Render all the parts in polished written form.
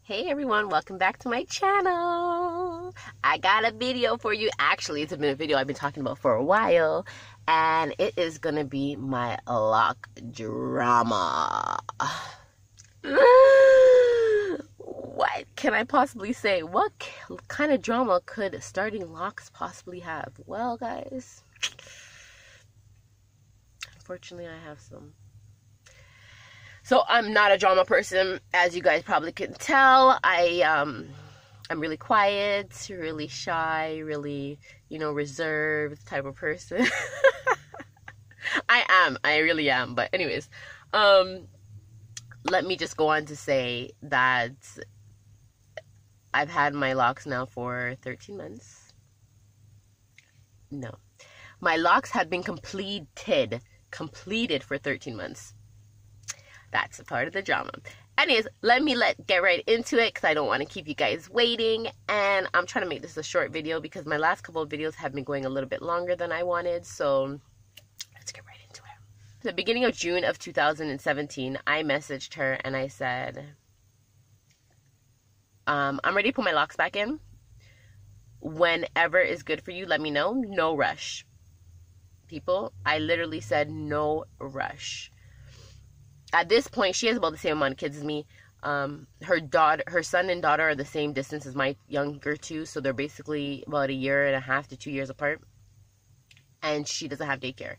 Hey everyone, welcome back to my channel. I got a video for you. Actually, it's been a video I've been talking about for a while, and it is gonna be my lock drama. What can I possibly say? What kind of drama could starting locks possibly have? Well, guys, unfortunately I have some. So I'm not a drama person, as you guys probably can tell. I'm really quiet, really shy, really, reserved type of person. I really am. But anyways, let me just go on to say that I've had my locks now for 13 months. No, my locks have been completed for 13 months. That's a part of the drama. Anyways, let me get right into it because I don't want to keep you guys waiting. And I'm trying to make this a short video because my last couple of videos have been going a little bit longer than I wanted. So let's get right into it. The beginning of June of 2017, I messaged her and I said, I'm ready to put my locks back in. Whenever is good for you, let me know. No rush. People, I literally said no rush. At this point, she has about the same amount of kids as me. Her son and daughter are the same distance as my younger two, so they're basically about 1.5 to 2 years apart. And she doesn't have daycare.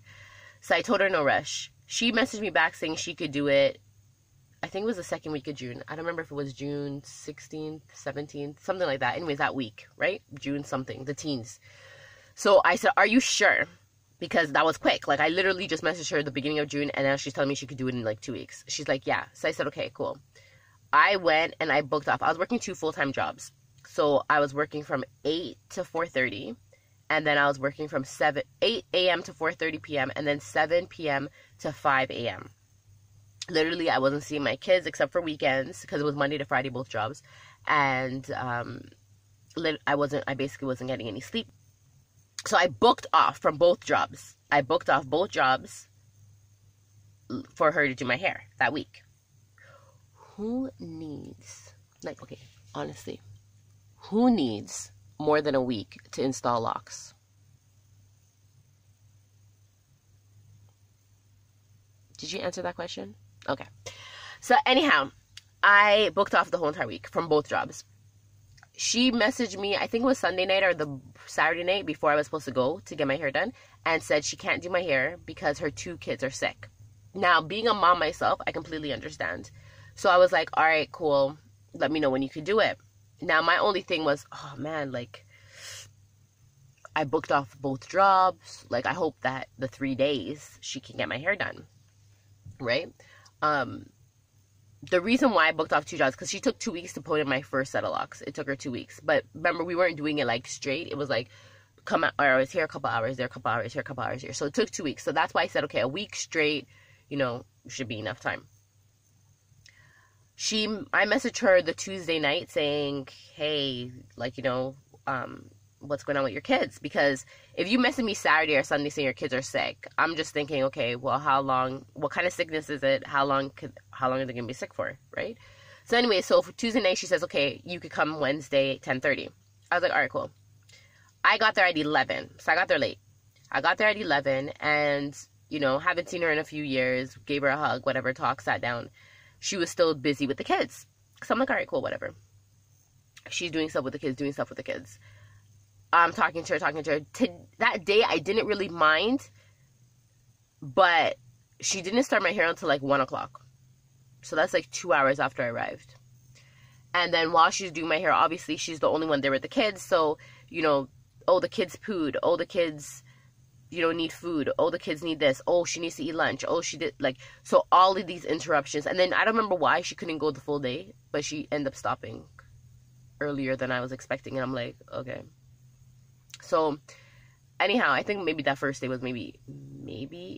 So I told her no rush. She messaged me back saying she could do it. I think it was the second week of June. I don't remember if it was June 16th, 17th, something like that. Anyways, that week, right? June something, the teens. So I said, are you sure? Because that was quick. Like, I literally just messaged her at the beginning of June, and now she's telling me she could do it in like 2 weeks. She's like, yeah. So I said, okay, cool. I went and I booked off. I was working 2 full-time jobs. So I was working from 8 to 4:30, and then I was working from 8 a.m. to 4:30 p.m., and then 7 p.m. to 5 a.m. Literally, I wasn't seeing my kids except for weekends because it was Monday to Friday, both jobs. And I basically wasn't getting any sleep. So I booked off from both jobs. I booked off both jobs for her to do my hair that week. Who needs, okay, honestly, who needs more than a week to install locks? Did you answer that question? Okay. So anyhow, I booked off the whole entire week from both jobs. She messaged me, I think it was Sunday night or the Saturday night before I was supposed to go to get my hair done, and said she can't do my hair because her 2 kids are sick. Now, being a mom myself, I completely understand. So I was like, all right, cool. Let me know when you could do it. Now, my only thing was, oh man, like, I booked off both jobs. Like, I hope that the 3 days she can get my hair done. Right? The reason why I booked off 2 jobs, because she took 2 weeks to put in my first set of locks. It took her 2 weeks. But remember, we weren't doing it like straight. It was like, come out, or I was here a couple hours, there a couple hours, here a couple hours here. So it took 2 weeks. So that's why I said, okay, a week straight, should be enough time. I messaged her the Tuesday night saying, hey, like, what's going on with your kids? Because if you message me Saturday or Sunday saying your kids are sick, I'm just thinking, okay, well, how long, what kind of sickness is it? How long are they going to be sick for, right? So anyway, so for Tuesday night, she says, okay, you could come Wednesday, 10:30. I was like, all right, cool. I got there at 11, so I got there late. I got there at 11, and, haven't seen her in a few years, gave her a hug, whatever, talk, sat down. She was still busy with the kids. So I'm like, all right, cool, whatever. She's doing stuff with the kids, I'm talking to her. That day, I didn't really mind, but she didn't start my hair until like 1 o'clock. So that's like 2 hours after I arrived. And then while she's doing my hair, obviously she's the only one there with the kids. So, oh, the kids pooed. Oh, the kids, need food. Oh, the kids need this. Oh, she needs to eat lunch. Oh, she did, so all of these interruptions. And then I don't remember why she couldn't go the full day, but she ended up stopping earlier than I was expecting. And I'm like, okay. So, anyhow, I think maybe that first day was maybe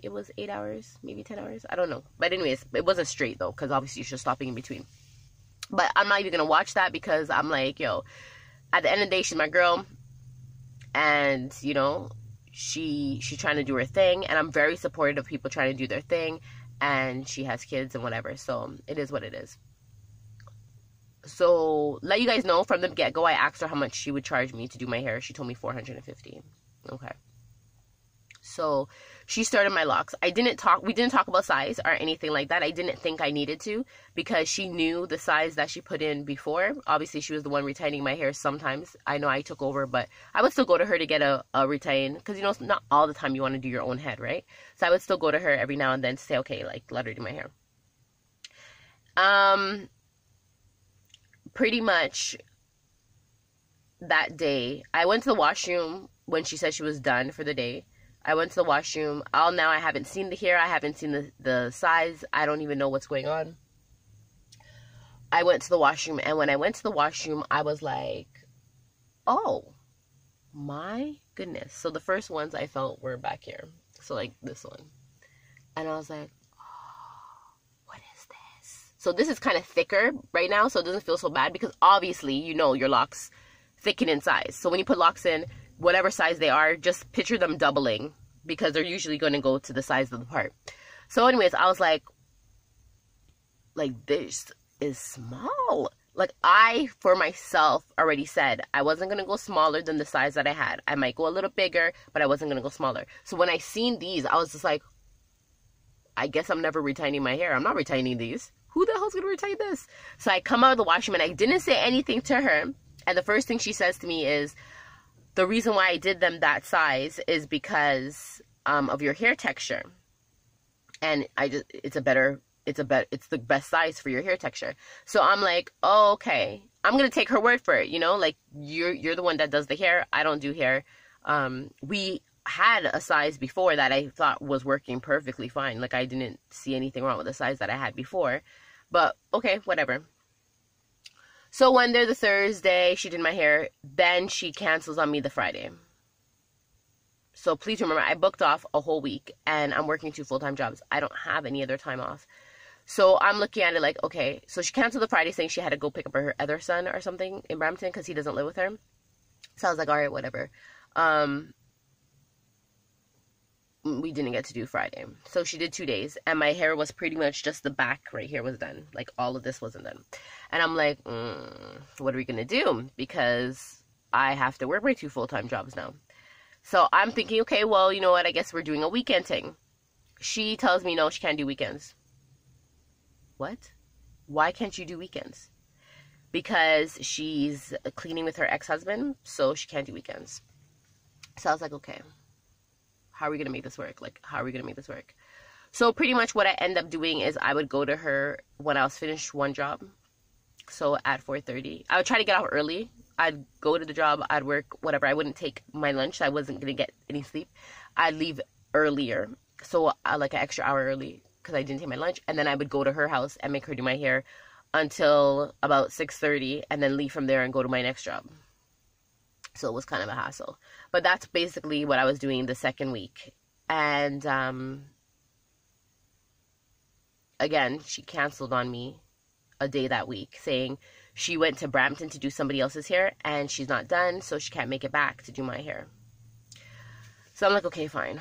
it was 8 hours, maybe 10 hours. I don't know. But anyways, it wasn't straight, though, because obviously she's stopping in between. But I'm not even going to watch that because I'm like, yo, at the end of the day, she's my girl. And, she's trying to do her thing. And I'm very supportive of people trying to do their thing. And she has kids and whatever. So, it is what it is. So let you guys know from the get-go, I asked her how much she would charge me to do my hair. She told me $450. Okay. So she started my locks. We didn't talk about size or anything like that. I didn't think I needed to, because she knew the size that she put in before. Obviously, she was the one retaining my hair sometimes. I know I took over, but I would still go to her to get a retain, because, you know, not all the time you want to do your own head, right? So I would still go to her every now and then to say, okay, like, let her do my hair. Pretty much that day, I went to the washroom when she said she was done for the day. I went to the washroom. Now I haven't seen the hair. I haven't seen the size. I don't even know what's going on. I went to the washroom, and when I went to the washroom, I was like, oh, my goodness. So the first ones I felt were back here. So, like, this one. And I was like, oh, what is this? So this is kind of thicker right now, so it doesn't feel so bad, because obviously, you know, your locks thicken in size. So when you put locks in, whatever size they are, just picture them doubling, because they're usually going to go to the size of the part. So anyways, I was like, this is small. Like, I, for myself, already said I wasn't going to go smaller than the size that I had. I might go a little bigger, but I wasn't going to go smaller. So when I seen these, I was just like, I guess I'm never retaining my hair. I'm not retaining these. Who the hell's going to retain this? So I come out of the washroom, and I didn't say anything to her. And the first thing she says to me is, the reason why I did them that size is because of your hair texture. And it's the best size for your hair texture. So I'm like, oh, okay. I'm going to take her word for it, you know? Like, you're the one that does the hair. I don't do hair. We had a size before that I thought was working perfectly fine. Like, I didn't see anything wrong with the size that I had before. But, okay, whatever. So one day, the Thursday, she did my hair. Then she cancels on me the Friday. So please remember, I booked off a whole week, and I'm working 2 full-time jobs. I don't have any other time off. So I'm looking at it like, okay. So she canceled the Friday, saying she had to go pick up her other son or something in Brampton because he doesn't live with her. So I was like, all right, whatever. We didn't get to do Friday. So she did 2 days, and my hair was pretty much just the back right here was done. Like, all of this wasn't done. And I'm like, what are we going to do? Because I have to work my 2 full-time jobs now. So I'm thinking, okay, well, you know what? I guess we're doing a weekend thing. She tells me, no, she can't do weekends. What? Why can't you do weekends? Because she's cleaning with her ex-husband, so she can't do weekends. So I was like, okay. How are we going to make this work? Like, how are we going to make this work? So pretty much what I end up doing is I would go to her when I was finished one job. So at 4:30. I would try to get off early. I'd go to the job. I'd work, whatever. I wouldn't take my lunch. I wasn't going to get any sleep. I'd leave earlier. So like an extra hour early because I didn't take my lunch. And then I would go to her house and make her do my hair until about 6:30 and then leave from there and go to my next job. So it was kind of a hassle. But that's basically what I was doing the second week. And again, she canceled on me a day that week, saying she went to Brampton to do somebody else's hair and she's not done, so she can't make it back to do my hair. So I'm like, okay, fine.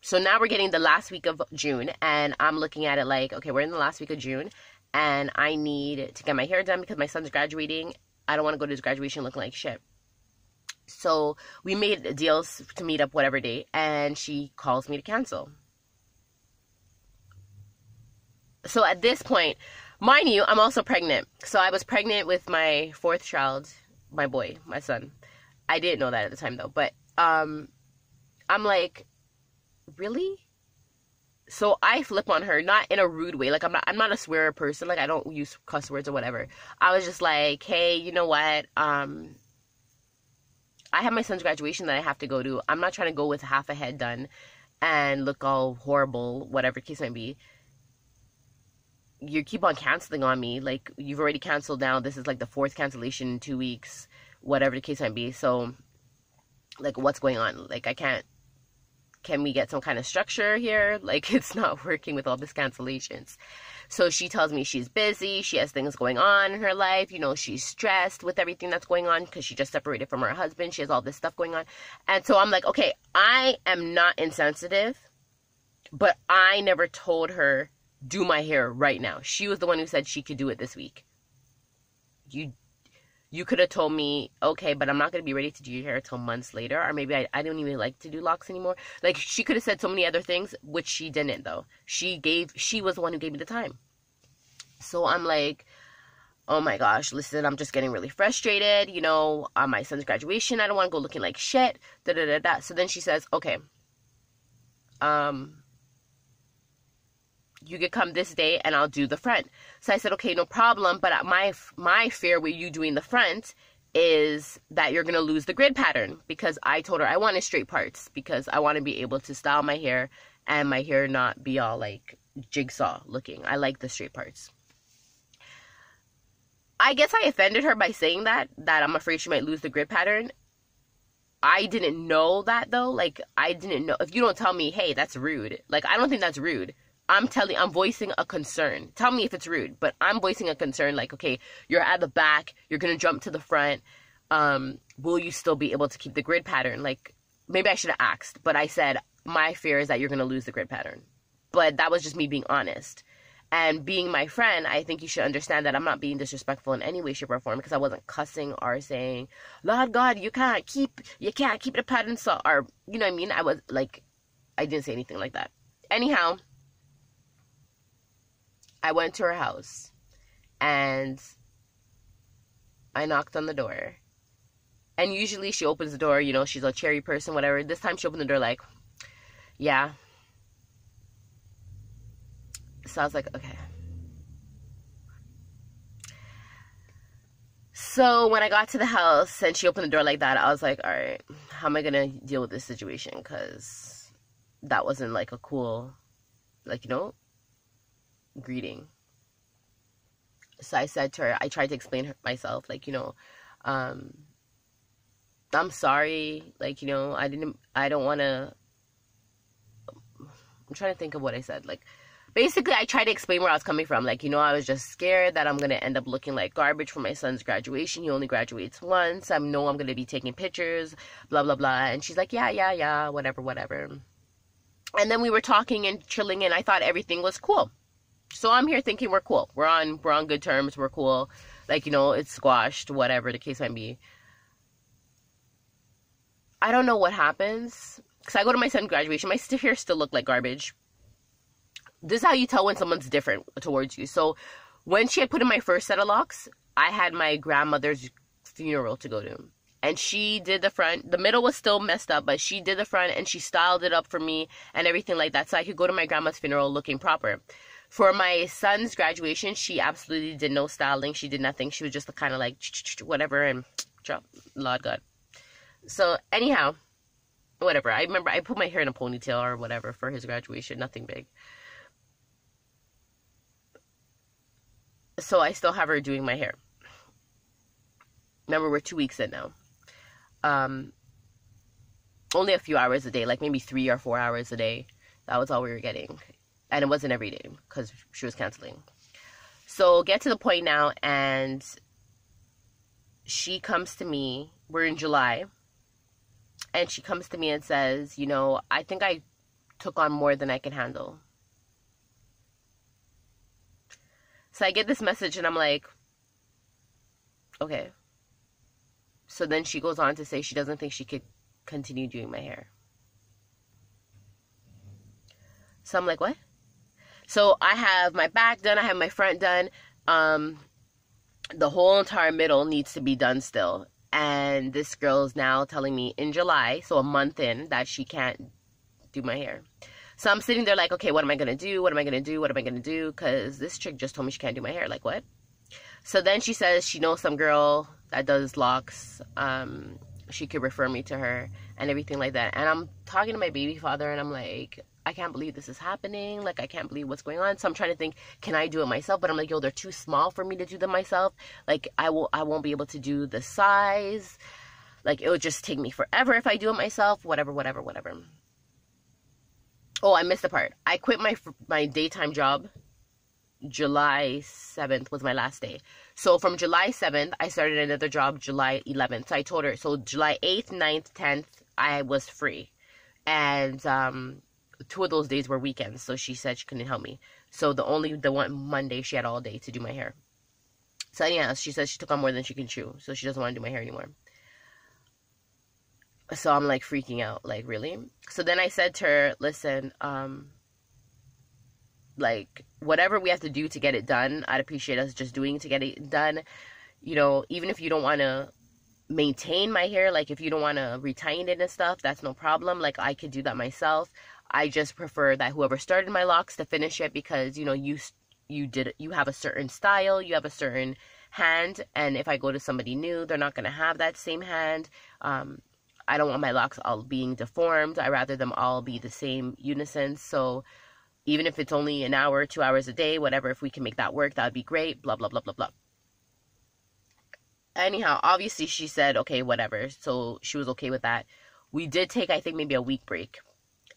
So now we're getting the last week of June, and I'm looking at it like, okay, we're in the last week of June, and I need to get my hair done because my son's graduating. I don't want to go to his graduation looking like shit. So we made deals to meet up whatever day, and she calls me to cancel. So at this point, mind you, I'm also pregnant. So I was pregnant with my 4th child, my boy, my son. I didn't know that at the time, though. But I'm like, really? So I flip on her, not in a rude way. Like, I'm not a swearer person. Like, I don't use cuss words or whatever. I was just like, hey, you know what? I have my son's graduation that I have to go to. I'm not trying to go with half a head done and look all horrible, whatever case might be. You keep on canceling on me. Like, you've already canceled now. This is like the 4th cancellation in 2 weeks, whatever the case might be. So, like, what's going on? Like, can we get some kind of structure here? Like, it's not working with all these cancellations. So she tells me she's busy. She has things going on in her life. You know, she's stressed with everything that's going on because she just separated from her husband. She has all this stuff going on. And so I'm like, okay, I am not insensitive, but I never told her, do my hair right now. She was the one who said she could do it this week. you could have told me, okay, but I'm not going to be ready to do your hair till months later. Or maybe I don't even like to do locks anymore. Like, she could have said so many other things, which she didn't, though. She was the one who gave me the time. So I'm like, oh my gosh, listen, I'm just getting really frustrated. You know, on my son's graduation, I don't want to go looking like shit. Da da da da. So then she says, okay, you could come this day and I'll do the front. So I said, okay, no problem. But my fear with you doing the front is that you're going to lose the grid pattern, because I told her I wanted straight parts because I want to be able to style my hair and my hair not be all like jigsaw looking. I like the straight parts. I guess I offended her by saying that I'm afraid she might lose the grid pattern. I didn't know that, though. Like, I didn't know. If you don't tell me, hey, that's rude. Like, I don't think that's rude. I'm voicing a concern. Tell me if it's rude, but I'm voicing a concern. Like, okay, you're at the back, you're going to jump to the front. Will you still be able to keep the grid pattern? Like, maybe I should have asked, but I said, my fear is that you're going to lose the grid pattern. But that was just me being honest. And being my friend, I think you should understand that I'm not being disrespectful in any way, shape, or form, because I wasn't cussing or saying, Lord God, you can't keep the pattern, so, or, you know what I mean? I was like, I didn't say anything like that. Anyhow, I went to her house and I knocked on the door. And usually she opens the door, you know, she's a cherry person, whatever. This time she opened the door like, yeah. So I was like, okay. So when I got to the house and she opened the door like that, I was like, all right, how am I going to deal with this situation? Because that wasn't like a cool, like, you know, greeting. So I said to her, I tried to explain myself, like, you know, I'm sorry, like, you know, I don't want to, I'm trying to think of what I said, like, basically I tried to explain where I was coming from, like, you know, I was just scared that I'm going to end up looking like garbage for my son's graduation. He only graduates once. I know I'm going to be taking pictures, blah, blah, blah, and she's like, yeah, whatever. And then we were talking and chilling, and I thought everything was cool. So I'm here thinking we're cool. We're on good terms. We're cool. Like, you know, it's squashed, whatever the case might be. I don't know what happens. Because I go to my son's graduation. My hair still look like garbage. This is how you tell when someone's different towards you. So when she had put in my first set of locks, I had my grandmother's funeral to go to. And she did the front. The middle was still messed up, but she did the front and she styled it up for me and everything like that. So I could go to my grandma's funeral looking proper. For my son's graduation, she absolutely did no styling. She did nothing. She was just kind of like, whatever, and drop, Lord God. So, anyhow, whatever. I remember I put my hair in a ponytail or whatever for his graduation. Nothing big. So, I still have her doing my hair. Remember, we're 2 weeks in now. Only a few hours a day, like maybe 3 or 4 hours a day. That was all we were getting. And it wasn't every day because she was canceling. So get to the point now, and she comes to me. We're in July. And she comes to me and says, you know, I think I took on more than I can handle. So I get this message and I'm like, okay. So then she goes on to say she doesn't think she could continue doing my hair. So I'm like, what? So I have my back done. I have my front done. The whole entire middle needs to be done still. And this girl is now telling me in July, so a month in, that she can't do my hair. So I'm sitting there like, okay, what am I going to do? What am I going to do? What am I going to do? Because this chick just told me she can't do my hair. Like, what? So then she says she knows some girl that does locks. She could refer me to her and everything like that. And I'm talking to my baby father and I'm like, I can't believe this is happening. Like, I can't believe what's going on. So I'm trying to think, can I do it myself? But I'm like, yo, they're too small for me to do them myself. Like, I won't be able to do the size. Like, it would just take me forever if I do it myself. Whatever. Oh, I missed the part. I quit my daytime job. July 7th was my last day. So from July 7th, I started another job July 11th. So I told her, so July 8th, 9th, 10th, I was free. And 2 of those days were weekends, so she said she couldn't help me. So the one Monday she had all day to do my hair. So anyhow, she says she took on more than she can chew, so she doesn't want to do my hair anymore. So I'm like freaking out, like, really? So then I said to her, listen, like, whatever we have to do to get it done, I'd appreciate us just doing to get it done. You know, even if you don't want to maintain my hair, like if you don't want to retain it and stuff, that's no problem. Like, I could do that myself. I just prefer that whoever started my locks to finish it, because, you know, you have a certain style, you have a certain hand, and if I go to somebody new, they're not going to have that same hand. I don't want my locks all being deformed. I rather them all be the same unison. So even if it's only an hour, 2 hours a day, whatever, if we can make that work, that would be great, blah, blah, blah, blah, blah. Anyhow, obviously she said, okay, whatever. So she was okay with that. We did take, I think, maybe a week break.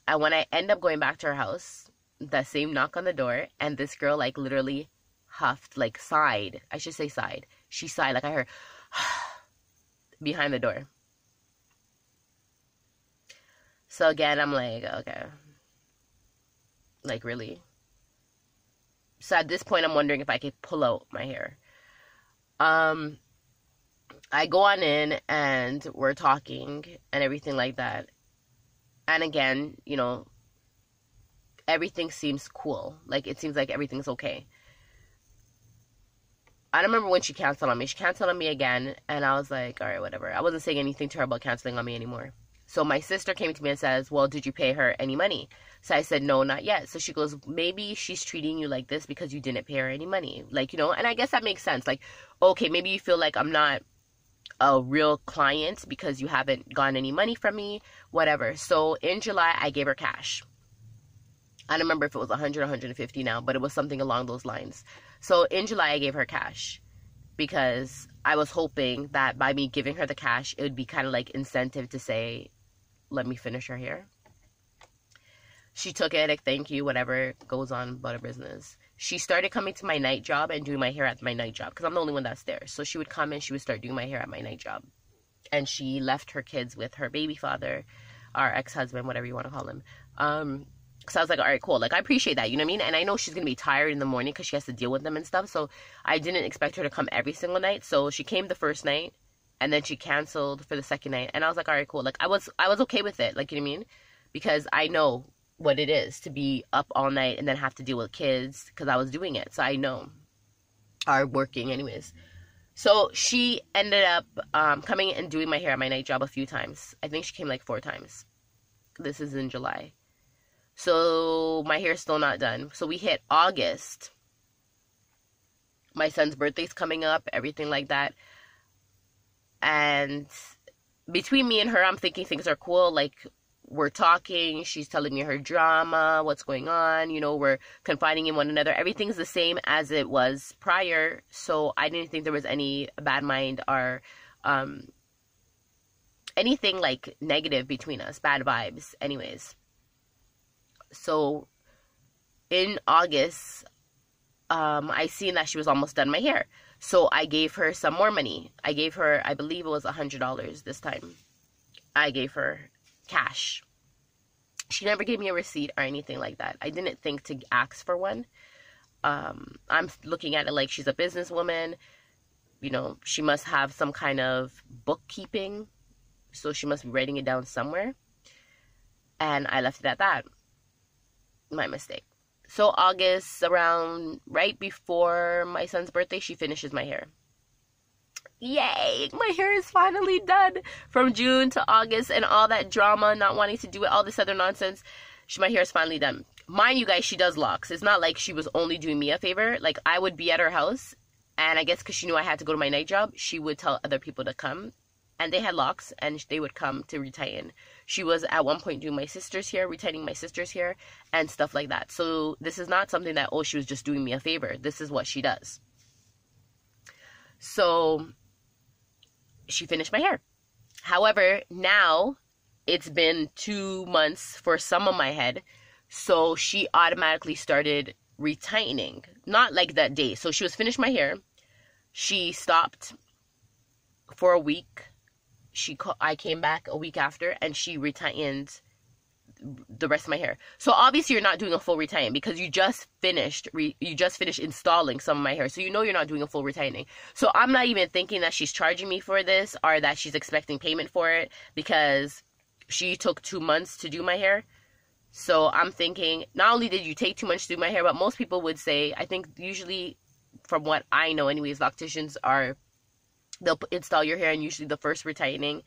And when I end up going back to her house, the same knock on the door, and this girl, like, literally huffed, like, sighed. I should say sighed. She sighed, like, I heard behind the door. So again, I'm like, okay. Like, really? So at this point, I'm wondering if I could pull out my hair. I go on in, and we're talking and everything like that. And again, you know, everything seems cool. Like, it seems like everything's okay. I don't remember when she canceled on me. She canceled on me again, and I was like, all right, whatever. I wasn't saying anything to her about canceling on me anymore. So my sister came to me and says, well, did you pay her any money? So I said, no, not yet. So she goes, maybe she's treating you like this because you didn't pay her any money. Like, you know, and I guess that makes sense. Like, okay, maybe you feel like I'm not a real client because you haven't gotten any money from me, whatever. So in July, I gave her cash. I don't remember if it was 100 or 150 now, but it was something along those lines. So in July, I gave her cash because I was hoping that by me giving her the cash, it would be kind of like incentive to say, let me finish her hair. She took it, like, thank you, whatever, goes on about her business. She started coming to my night job and doing my hair at my night job because I'm the only one that's there. So she would come and she would start doing my hair at my night job. And she left her kids with her baby father, our ex-husband, whatever you want to call him. So I was like, all right, cool. Like, I appreciate that, you know what I mean? And I know she's going to be tired in the morning because she has to deal with them and stuff. So I didn't expect her to come every single night. So she came the first night, and then she canceled for the second night. And I was like, all right, cool. Like, I was okay with it. Like, you know what I mean? Because I know what it is to be up all night and then have to deal with kids because I was doing it. So I know. Are working anyways. So she ended up coming and doing my hair at my night job a few times. I think she came like 4 times. This is in July. So my hair's still not done. So we hit August. My son's birthday's coming up, everything like that. And between me and her, I'm thinking things are cool. Like, we're talking, she's telling me her drama, what's going on, you know, we're confiding in one another. Everything's the same as it was prior. So I didn't think there was any bad mind or anything like negative between us, bad vibes anyways. So in August, I seen that she was almost done my hair. So I gave her some more money. I gave her, I believe it was $100 this time. I gave her cash. She never gave me a receipt or anything like that. I didn't think to ask for one. I'm looking at it like she's a businesswoman. You know, she must have some kind of bookkeeping. So she must be writing it down somewhere. And I left it at that. My mistake. So August, around right before my son's birthday, she finishes my hair. Yay! My hair is finally done. From June to August and all that drama, not wanting to do it, all this other nonsense, my hair is finally done. Mind you guys, she does locks. It's not like she was only doing me a favor. Like, I would be at her house, and I guess because she knew I had to go to my night job, she would tell other people to come. And they had locks, and they would come to retain. She was at one point doing my sister's hair, retaining my sister's hair, and stuff like that. So this is not something that, oh, she was just doing me a favor. This is what she does. So she finished my hair. However, now it's been 2 months for some of my head. So she automatically started retightening. Not like that day. So she was finished my hair. She stopped for a week. I came back a week after, and she retightened the rest of my hair. So obviously you're not doing a full retightening because you just finished installing some of my hair. So you know you're not doing a full retightening. So I'm not even thinking that she's charging me for this or that she's expecting payment for it because she took 2 months to do my hair. So I'm thinking, not only did you take 2 months to do my hair, but most people would say, I think usually from what I know anyways, locticians they'll install your hair and usually the first retightening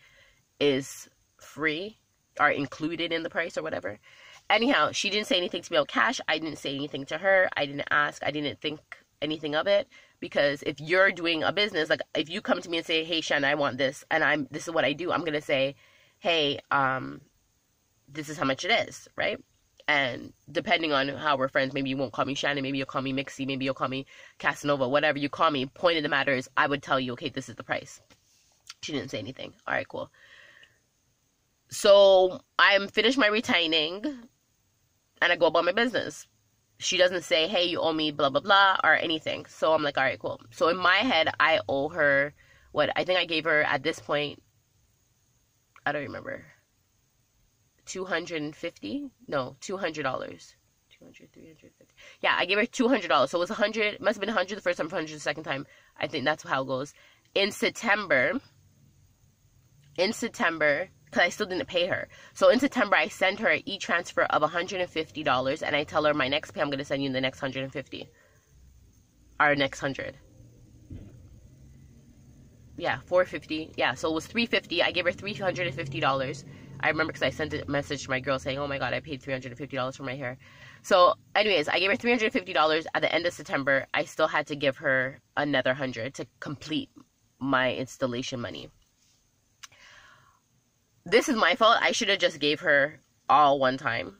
is free or included in the price or whatever. Anyhow, she didn't say anything to me about cash. I didn't say anything to her. I didn't ask. I didn't think anything of it because if you're doing a business, like if you come to me and say, hey, Shanna, I want this and this is what I do, I'm going to say, hey, this is how much it is, right? And depending on how we're friends, maybe you won't call me Shannon, maybe you'll call me Mixie, maybe you'll call me Casanova, whatever you call me. Point of the matter is I would tell you, okay, this is the price. She didn't say anything. All right, cool. So I'm finished my retightening and I go about my business. She doesn't say, hey, you owe me blah, blah, blah or anything. So I'm like, all right, cool. So in my head, I owe her what I think I gave her at this point. I don't remember. $250? No, $200. 200, 350. Yeah, I gave her $200. So it was 100. It must have been 100 the first time, 100 the second time. I think that's how it goes. In September, because I still didn't pay her. So in September, I sent her an e-transfer of $150, and I tell her my next pay, I'm going to send you the next $150. Our next 100. Yeah, $450. Yeah, so it was $350. I gave her $350. I remember because I sent a message to my girl saying, oh my God, I paid $350 for my hair. So anyways, I gave her $350 at the end of September. I still had to give her another $100 to complete my installation money. This is my fault. I should have just gave her all one time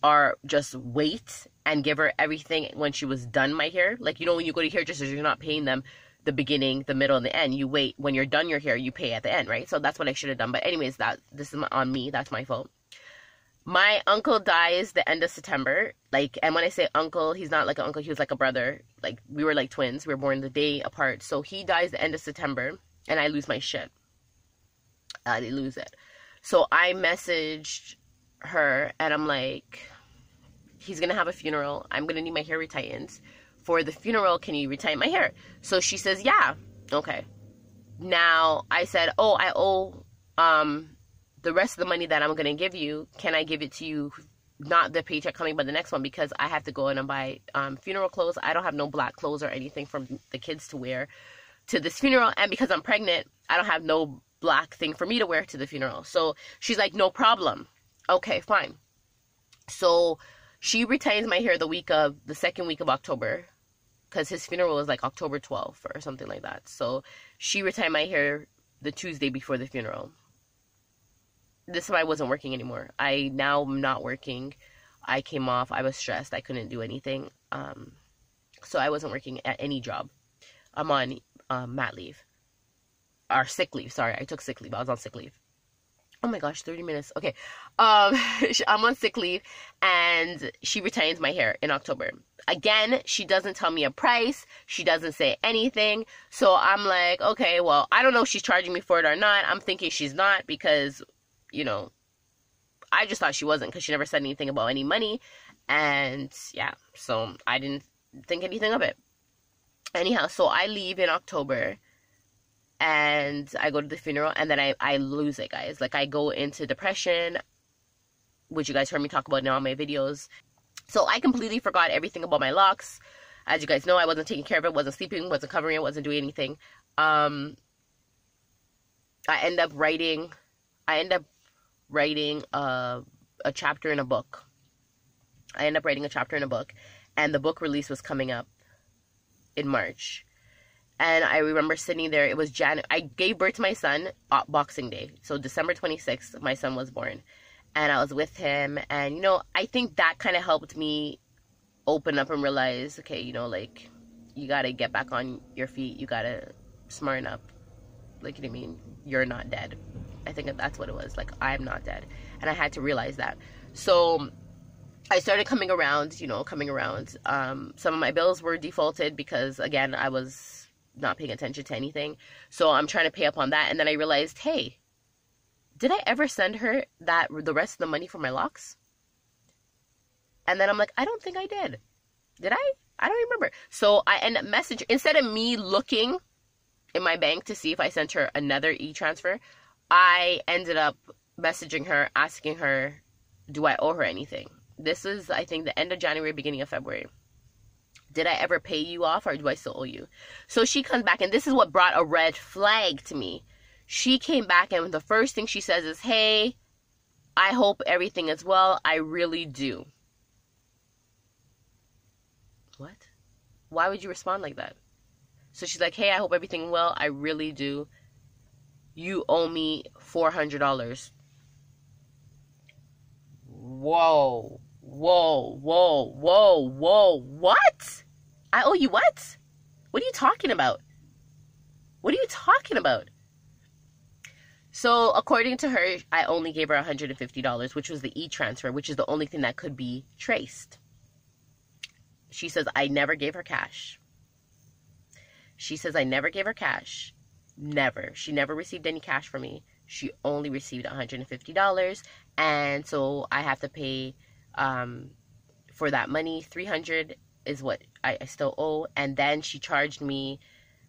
or just wait and give her everything when she was done my hair. Like, you know, when you go to hairdressers, you're not paying them the beginning, the middle, and the end. You wait. When you're done your hair, you pay at the end, right? So that's what I should have done. But anyways, this is on me. That's my fault. My uncle dies the end of September. Like, and when I say uncle, he's not like an uncle. He was like a brother. Like, we were like twins. We were born the day apart. So he dies the end of September, and I lose my shit. I lose it. So I messaged her, and I'm like, he's going to have a funeral. I'm going to need my hair retightened. For the funeral, can you retighten my hair? So she says, yeah. Okay. Now, I said, oh, I owe the rest of the money that I'm going to give you. Can I give it to you, not the paycheck coming, but the next one? Because I have to go in and buy funeral clothes. I don't have no black clothes or anything for the kids to wear to this funeral. And because I'm pregnant, I don't have no black thing for me to wear to the funeral. So she's like, no problem. Okay, fine. So she retains my hair the second week of October, because his funeral was like October 12th or something like that. So she retained my hair the Tuesday before the funeral. This time I wasn't working anymore. I now am not working. I came off. I was stressed. I couldn't do anything. So I wasn't working at any job. I'm on mat leave. Or sick leave. Sorry, I took sick leave. I was on sick leave. Oh my gosh, 30 minutes. Okay. I'm on sick leave, and she retains my hair in October. Again, she doesn't tell me a price. She doesn't say anything. So I'm like, okay, well, I don't know if she's charging me for it or not. I'm thinking she's not because, you know, I just thought she wasn't because she never said anything about any money. And yeah, so I didn't think anything of it. Anyhow, so I leave in October. And I go to the funeral, and then I lose it, guys. Like, I go into depression, which you guys heard me talk about in all my videos. So I completely forgot everything about my locks. As you guys know, I wasn't taking care of it, wasn't sleeping, wasn't covering it, wasn't doing anything. I end up writing a chapter in a book. And the book release was coming up in March. And I remember sitting there. It was I gave birth to my son Boxing Day. So December 26th, my son was born. And I was with him. And, you know, I think that kind of helped me open up and realize, okay, you know, like, you got to get back on your feet. You got to smarten up. Like, you know what I mean? You're not dead. I think that's what it was. Like, I'm not dead. And I had to realize that. So I started coming around. Some of my bills were defaulted because, again, I was not paying attention to anything. So I'm trying to pay up on that. And then I realized, hey, did I ever send her the rest of the money for my locks? And then I'm like, I don't think I did. Did I? I don't remember. So I end up messaging, instead of me looking in my bank to see if I sent her another e-transfer, I ended up messaging her, asking her, do I owe her anything? This is, I think, the end of January, beginning of February. Did I ever pay you off, or do I still owe you? So she comes back, and this is what brought a red flag to me. She came back, and the first thing she says is, hey, I hope everything is well. I really do. What? Why would you respond like that? So she's like, hey, I hope everything well. I really do. You owe me $400. Whoa. Whoa, whoa, whoa, whoa. What? I owe you what? What are you talking about? What are you talking about? So according to her, I only gave her $150, which was the e-transfer, which is the only thing that could be traced. She says, I never gave her cash. She says, I never gave her cash. Never. She never received any cash from me. She only received $150. And so I have to pay for that money. $300 is what I still owe. And then she charged me,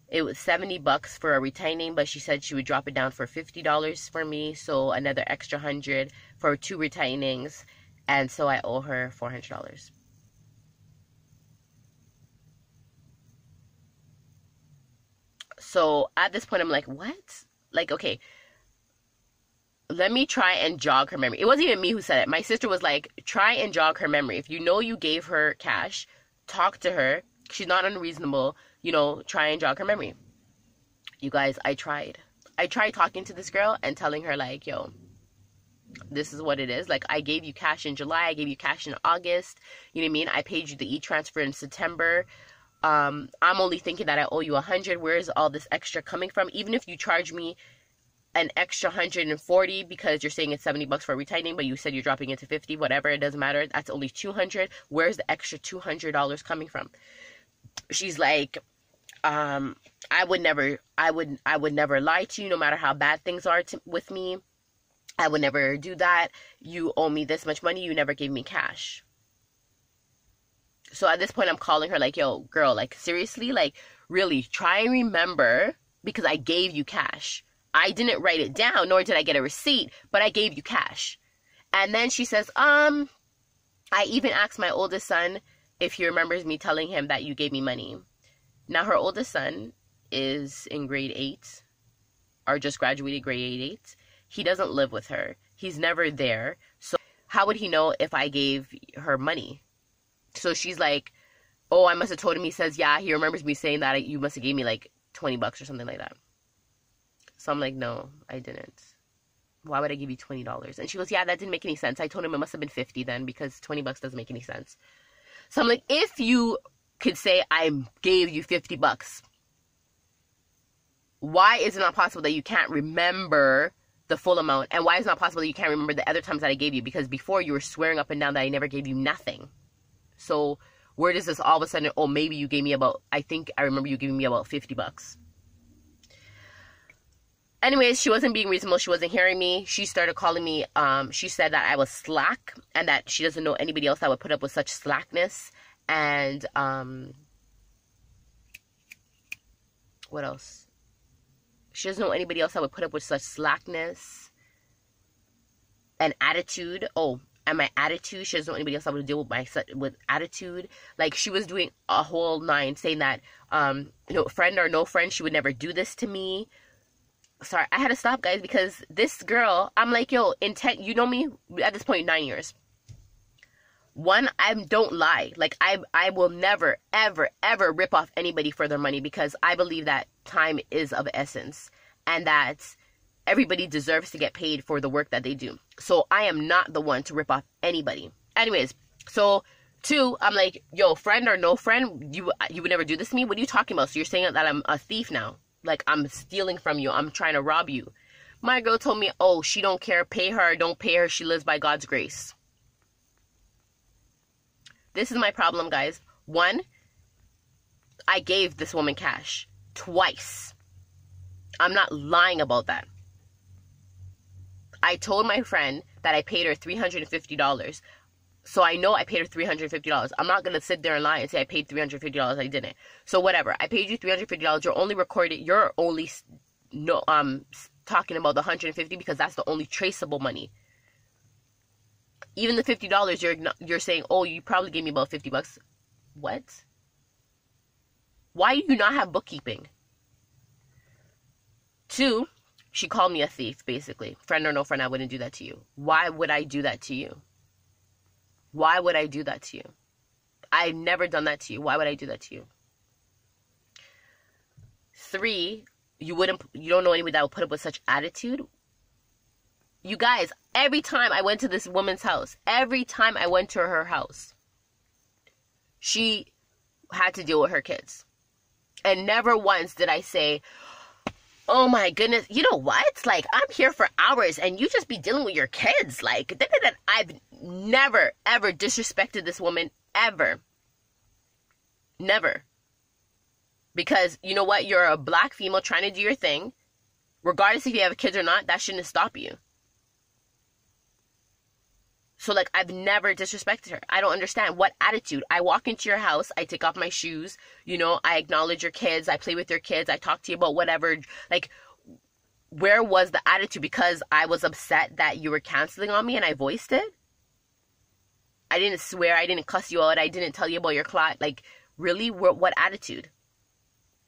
it was $70 for a retaining, but she said she would drop it down for $50 for me. So another extra $100 for 2 retainings. And so I owe her $400. So at this point, I'm like, what? Like, okay, let me try and jog her memory. It wasn't even me who said it. My sister was like, try and jog her memory. If you know you gave her cash, talk to her. She's not unreasonable. You know, try and jog her memory. You guys, I tried. I tried talking to this girl and telling her, like, yo, this is what it is. Like, I gave you cash in July. I gave you cash in August. You know what I mean? I paid you the e-transfer in September. I'm only thinking that I owe you $100. Where is all this extra coming from? Even if you charge me an extra $140 because you're saying it's $70 for retaining, but you said you're dropping it to $50, whatever, it doesn't matter. That's only $200. Where's the extra $200 coming from? She's like, I would never lie to you, no matter how bad things are with me. I would never do that. You owe me this much money. You never gave me cash. So at this point, I'm calling her like, yo, girl, like, seriously, like, really, try and remember, because I gave you cash. I didn't write it down, nor did I get a receipt, but I gave you cash. And then she says, I even asked my oldest son if he remembers me telling him that you gave me money. Now, her oldest son is in grade 8, or just graduated grade 8. He doesn't live with her. He's never there. So how would he know if I gave her money? So she's like, oh, I must have told him. He says, yeah, he remembers me saying that you must have gave me like $20 or something like that. So I'm like, no, I didn't. Why would I give you $20? And she goes, yeah, that didn't make any sense. I told him it must have been $50 then, because $20 doesn't make any sense. So I'm like, if you could say I gave you $50, why is it not possible that you can't remember the full amount? And why is it not possible that you can't remember the other times that I gave you? Because before you were swearing up and down that I never gave you nothing. So where does this all of a sudden, oh, maybe you gave me about, I think I remember you giving me about $50. Anyways, she wasn't being reasonable. She wasn't hearing me. She started calling me. She said that I was slack and that she doesn't know anybody else that would put up with such slackness. And what else? She doesn't know anybody else that would put up with such slackness and attitude. Oh, and my attitude. She doesn't know anybody else that would deal with attitude. Like, she was doing a whole 9, saying that, friend or no friend, she would never do this to me. Sorry, I had to stop, guys, because this girl, I'm like, yo, you know me at this point, 9 years. One, I don't lie. Like, I will never, ever, ever rip off anybody for their money, because I believe that time is of essence and that everybody deserves to get paid for the work that they do. So I am not the one to rip off anybody. Anyways, so 2, I'm like, yo, friend or no friend, you would never do this to me? What are you talking about? So you're saying that I'm a thief now? Like, I'm stealing from you. I'm trying to rob you. My girl told me, oh, she don't care. Pay her or don't pay her. She lives by God's grace. This is my problem, guys. 1, I gave this woman cash twice. I'm not lying about that. I told my friend that I paid her $350. So I know I paid her $350. I'm not going to sit there and lie and say I paid $350. I didn't. So whatever. I paid you $350. You're only no talking about the $150 because that's the only traceable money. Even the $50 you're saying, "Oh, you probably gave me about $50." What? Why do you not have bookkeeping? 2, she called me a thief, basically. Friend or no friend, I wouldn't do that to you. Why would I do that to you? Why would I do that to you? I've never done that to you. Why would I do that to you? 3, you don't know anybody that would put up with such attitude. You guys, every time I went to this woman's house, every time I went to her house, she had to deal with her kids. And never once did I say, "Oh my goodness, you know what? Like, I'm here for hours and you just be dealing with your kids." Like, I've never, ever disrespected this woman, ever. Never. Because, you know what? You're a black female trying to do your thing. Regardless if you have kids or not, that shouldn't stop you. So, like, I've never disrespected her. I don't understand. What attitude? I walk into your house, I take off my shoes, you know, I acknowledge your kids, I play with your kids, I talk to you about whatever. Like, where was the attitude? Because I was upset that you were canceling on me and I voiced it? I didn't swear, I didn't cuss you out, I didn't tell you about your clock. Like, really? What attitude?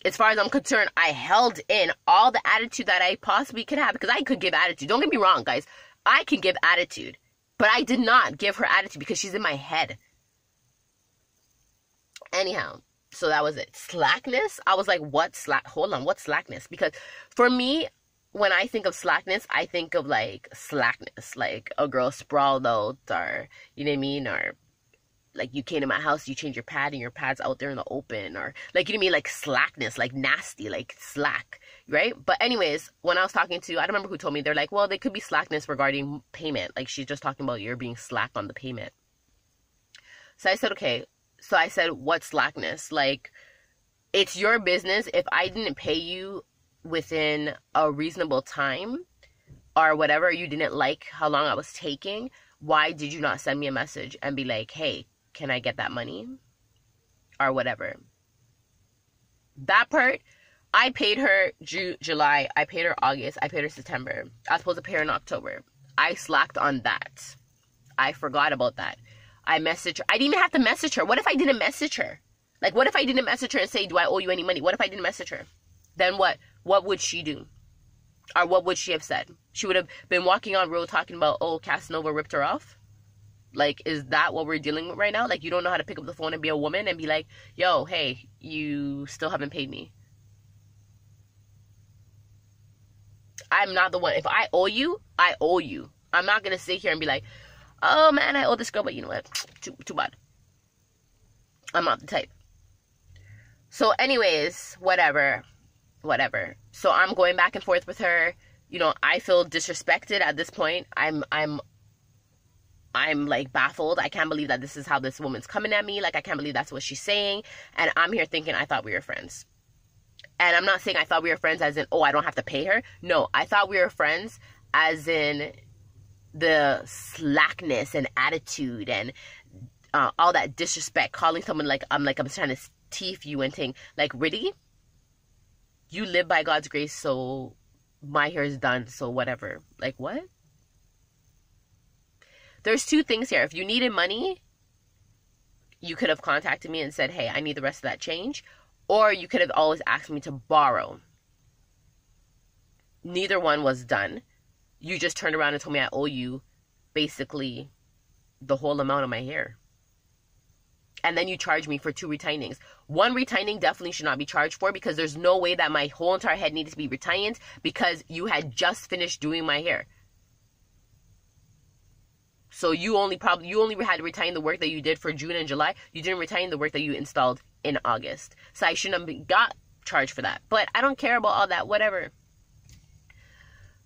As far as I'm concerned, I held in all the attitude that I possibly could have, because I could give attitude. Don't get me wrong, guys. I can give attitude. But I did not give her attitude because she's in my head. Anyhow, so that was it. Slackness? I was like, hold on, what slackness? Because for me, when I think of slackness, I think of like slackness. Like a girl sprawled out, or, you know what I mean? Or like you came to my house, you changed your pad and your pad's out there in the open. Or like, you know what I mean? Like slackness, like nasty, like slack. Right? But anyways, when I was talking to, I don't remember who told me, they're like, well, there could be slackness regarding payment. Like, she's just talking about you're being slack on the payment. So I said, okay. So I said, what slackness? Like, it's your business. If I didn't pay you within a reasonable time or whatever, you didn't like how long I was taking, why did you not send me a message and be like, hey, can I get that money? Or whatever. That part, I paid her July, I paid her August, I paid her September. I was supposed to pay her in October. I slacked on that. I forgot about that. I didn't even have to message her. What if I didn't message her? Like, what if I didn't message her and say, do I owe you any money? What if I didn't message her? Then what? What would she do? Or what would she have said? She would have been walking on road talking about, oh, Casanova ripped her off? Like, is that what we're dealing with right now? Like, you don't know how to pick up the phone and be a woman and be like, yo, hey, you still haven't paid me. I'm not the one. If I owe you, I owe you. I'm not going to sit here and be like, oh, man, I owe this girl, but you know what? Too bad. I'm not the type. So anyways, whatever. So I'm going back and forth with her. You know, I feel disrespected at this point. I'm like baffled. I can't believe that this is how this woman's coming at me. Like, I can't believe that's what she's saying. And I'm here thinking, I thought we were friends. And I'm not saying I thought we were friends as in, oh, I don't have to pay her. No, I thought we were friends as in the slackness and attitude and all that disrespect. Calling someone like I'm trying to teeth you and thing. Like, really? You live by God's grace, so my hair is done, so whatever. Like, what? There's 2 things here. If you needed money, you could have contacted me and said, hey, I need the rest of that change. Or you could have always asked me to borrow. Neither one was done. You just turned around and told me I owe you basically the whole amount of my hair. And then you charge me for 2 retainings. 1 retaining definitely should not be charged for, because there's no way that my whole entire head needed to be retained because you had just finished doing my hair. So you only had to retain the work that you did for June and July. You didn't retain the work that you installed in August. So I shouldn't have got charged for that. But I don't care about all that, whatever.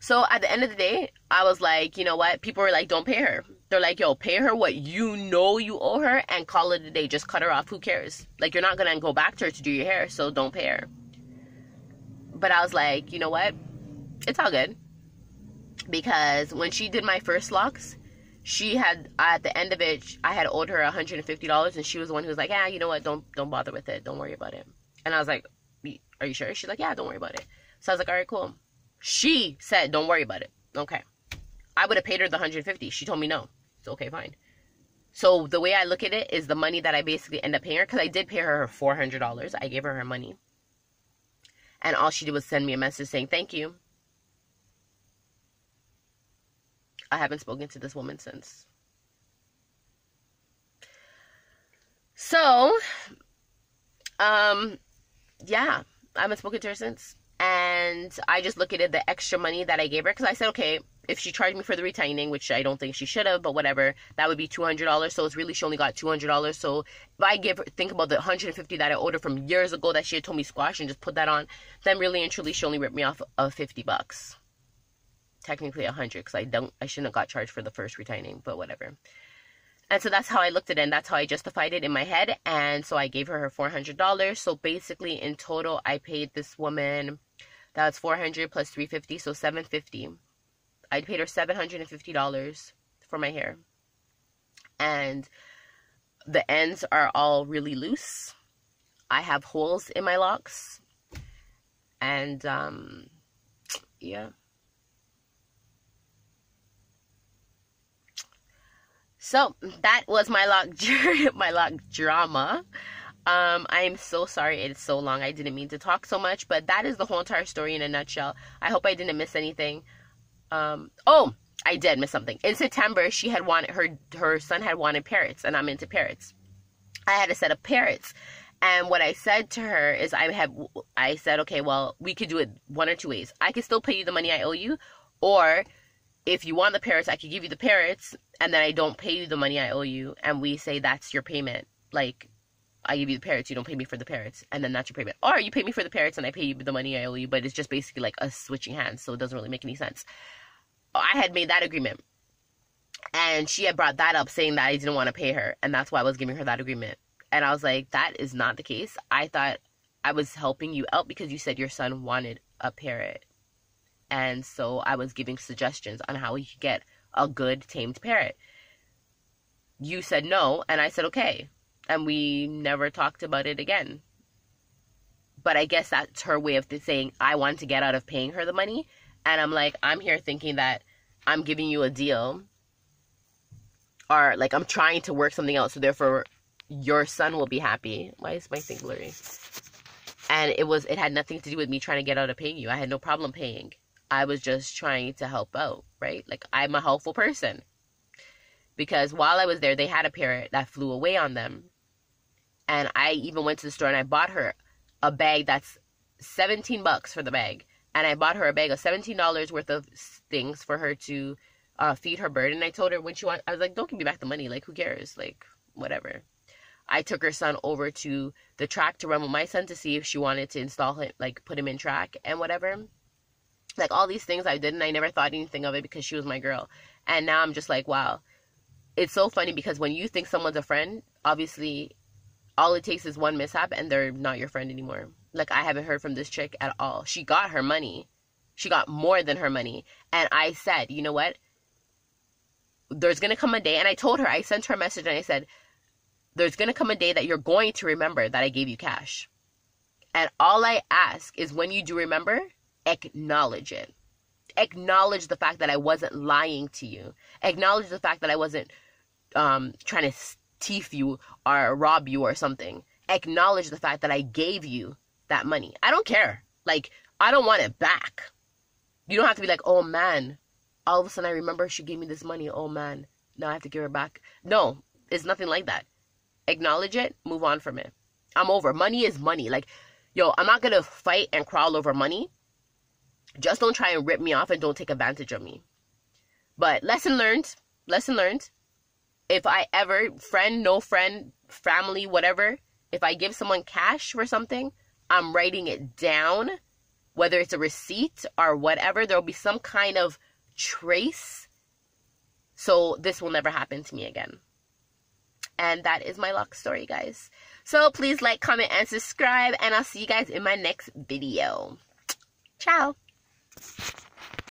So at the end of the day, I was like, you know what? People were like, don't pay her. They're like, yo, pay her what you know you owe her and call it a day. Just cut her off. Who cares? Like, you're not going to go back to her to do your hair, so don't pay her. But I was like, you know what? It's all good. Because when she did my first locks, she had, at the end of it, I had owed her $150, and she was the one who was like, yeah, you know what, don't bother with it, don't worry about it. And I was like, are you sure? She's like, yeah, don't worry about it. So I was like, all right, cool. She said, don't worry about it. Okay. I would have paid her the $150. She told me no. It's okay, fine. So the way I look at it is the money that I basically end up paying her, because I did pay her $400. I gave her her money. And all she did was send me a message saying, thank you. I haven't spoken to this woman since. So, yeah, I haven't spoken to her since. And I just look at it, the extra money that I gave her, because I said, okay, if she charged me for the retaining, which I don't think she should have, but whatever, that would be $200. So it's really, she only got $200. So if I think about the $150 that I owed her from years ago that she had told me squash and just put that on, then really and truly she only ripped me off of $50. Technically $100, because I shouldn't have got charged for the first retaining, but whatever. And so that's how I looked at it, and that's how I justified it in my head. And so I gave her $400. So basically in total I paid this woman, that's $400 plus $350, so $750. I paid her $750 for my hair. And the ends are all really loose. I have holes in my locks. And yeah. So that was my lock drama. I'm so sorry it's so long. I didn't mean to talk so much, but that is the whole entire story in a nutshell. I hope I didn't miss anything. Oh, I did miss something. In September, she had wanted, her son had wanted parrots, and I'm into parrots. I had a set of parrots. And what I said to her is I said, okay, well, we could do it one or two ways. I could still pay you the money I owe you, or if you want the parrots, I could give you the parrots, and then I don't pay you the money I owe you, and we say that's your payment. Like, I give you the parrots, you don't pay me for the parrots, and then that's your payment. Or you pay me for the parrots and I pay you the money I owe you, but it's just basically like us switching hands, so it doesn't really make any sense. I had made that agreement, and she had brought that up saying that I didn't want to pay her, and that's why I was giving her that agreement. And I was like, that is not the case. I thought I was helping you out because you said your son wanted a parrot. And so I was giving suggestions on how he could get a good tamed parrot. You said no, and I said okay. And we never talked about it again. But I guess that's her way of saying I want to get out of paying her the money. And I'm like, I'm here thinking that I'm giving you a deal. Or like I'm trying to work something out, so therefore your son will be happy. Why is my thing blurry? And it had nothing to do with me trying to get out of paying you. I had no problem paying. I was just trying to help out, right? Like, I'm a helpful person. Because while I was there, they had a parrot that flew away on them. And I even went to the store and I bought her a bag that's $17 for the bag. And I bought her a bag of $17 worth of things for her to feed her bird. And I told her when she wanted, I was like, don't give me back the money. Like, who cares? Like, whatever. I took her son over to the track to run with my son to see if she wanted to install him, like, put him in track and whatever. Like, all these things I did, and I never thought anything of it because she was my girl. And now I'm just like, wow. It's so funny because when you think someone's a friend, obviously, all it takes is one mishap and they're not your friend anymore. Like, I haven't heard from this chick at all. She got her money. She got more than her money. And I said, you know what? There's going to come a day, and I told her, I sent her a message and I said, there's going to come a day that you're going to remember that I gave you cash. And all I ask is when you do remember, acknowledge it. Acknowledge the fact that I wasn't lying to you. Acknowledge the fact that I wasn't trying to thief you or rob you or something. Acknowledge the fact that I gave you that money. I don't care. Like, I don't want it back. You don't have to be like, oh man, all of a sudden I remember she gave me this money. Oh man, now I have to give her back. No, it's nothing like that. Acknowledge it, move on from it. I'm over. Money is money. Like, yo, I'm not going to fight and crawl over money. Just don't try and rip me off and don't take advantage of me. But lesson learned. Lesson learned. If I ever, friend, no friend, family, whatever, if I give someone cash for something, I'm writing it down. Whether it's a receipt or whatever, there'll be some kind of trace. So this will never happen to me again. And that is my lock story, guys. So please like, comment, and subscribe. And I'll see you guys in my next video. Ciao.